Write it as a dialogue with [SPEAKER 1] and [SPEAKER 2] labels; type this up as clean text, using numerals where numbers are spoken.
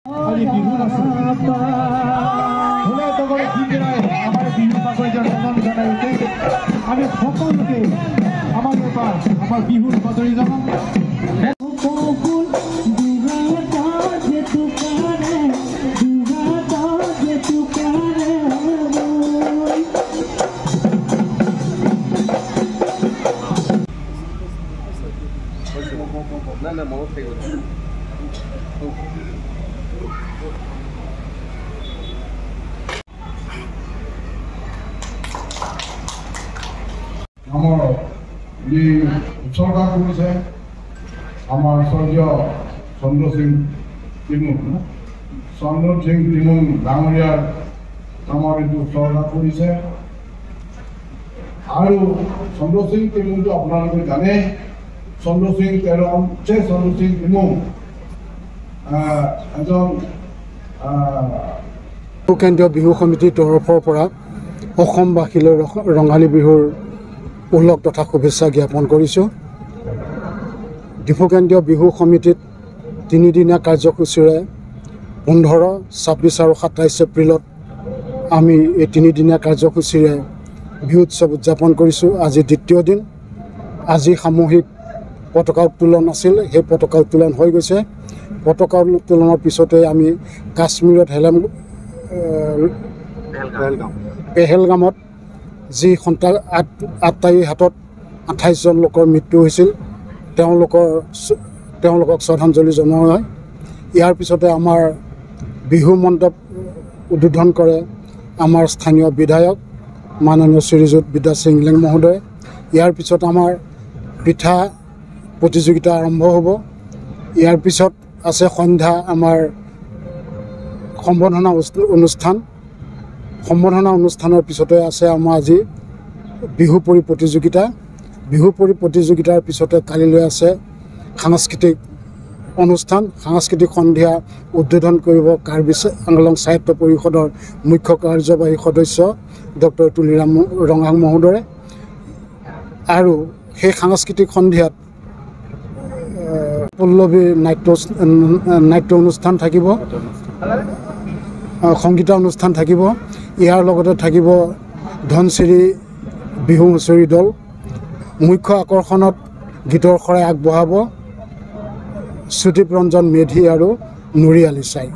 [SPEAKER 1] আজি বিহুত আছে হলে তো করে ঠিক নাই আমার বিহু পাগল জনগণ জানাইতে আমি সকলকে আমার ব্যাপার আমার বিহুর বাতরি জানাম
[SPEAKER 2] না না মনে থেকে
[SPEAKER 3] আমার যে উৎসর্গা করেছে আমার স্বর্গীয় চন্দ্র সিং টিমুং চন্দ্র সিং টিমুং ডাঙৰীয়াৰ নামৰ এইটো উৎসৰ্গা কৰিছে আৰু চন্দ্ৰ সিং টিমুংটো আপোনালোকে জানে চন্দ্ৰ সিং চন্দ্ৰ সিং টিমুং এজন
[SPEAKER 4] কেন্দ্ৰীয় বিহু সমিতিৰ তৰফৰ পৰা অসমবাসীলৈ ৰঙালী বিহুৰ উল্লেখ তথা শুভেচ্ছা জ্ঞাপন কৰিছোঁ। ডিফু কেন্দ্ৰীয় বিহু সমিতিত তিনিদিনীয়া কাৰ্যসূচীৰে 15, 26 আৰু 27 এপ্ৰিলত আমি এই তিনিদিনীয়া কাৰ্যসূচীৰে বিহু উৎসৱ উদযাপন কৰিছোঁ। আজি দ্বিতীয় দিন। আজি সামূহিক পতাকা উত্তোলন আছিল, সেই পতাকা উত্তোলন হৈ গৈছে। পতাকা উত্তোলনৰ পিছতে আমি কাশ্মীৰত পেহেলগামত যি আটাইৰ হাতত 28জন লোকৰ মৃত্যু হৈছিল, তেওঁলোকক শ্ৰদ্ধাঞ্জলি জনোৱা হয়। ইয়াৰ পিছতে আমাৰ বিহু মণ্ডপ উদ্বোধন কৰে আমাৰ স্থানীয় বিধায়ক মাননীয় শ্ৰীযুত বিদ্যা সিংলেং মহোদয়। ইয়াৰ পিছত আমাৰ পিঠা প্ৰতিযোগিতা আৰম্ভ হ'ব। ইয়াৰ পিছত আছে সন্ধ্যা আমাৰ সম্বৰ্ধনা অনুষ্ঠান। সম্বৰ্ধনা অনুষ্ঠানৰ পিছতে আছে আমাৰ আজি বিহুপৰি প্ৰতিযোগিতা। বিহুপৰি প্ৰতিযোগিতাৰ পিছতে কালিলৈ আছে সাংস্কৃতিক অনুষ্ঠান। সাংস্কৃতিক সন্ধিয়া উদ্বোধন কৰিব কাৰ্বি আংলং সাহিত্য পৰিষদৰ মুখ্য কাৰ্যবাহী সদস্য ডক্টৰ তুলিৰাম ৰঙাং মহোদয়ে। আৰু সেই সাংস্কৃতিক সন্ধিয়াত পল্লৱী নাট্য অনুষ্ঠান থাকিব, সংগীত অনুষ্ঠান থাকিব। ইয়াৰ লগতে থাকিব ধনচিৰি বিহু হুঁচৰি দল। মুখ্য আকৰ্ষণত গীতৰ শৰাই আগবঢ়াব সুদীপ ৰঞ্জন মেধি আৰু নুৰি আলি চাই।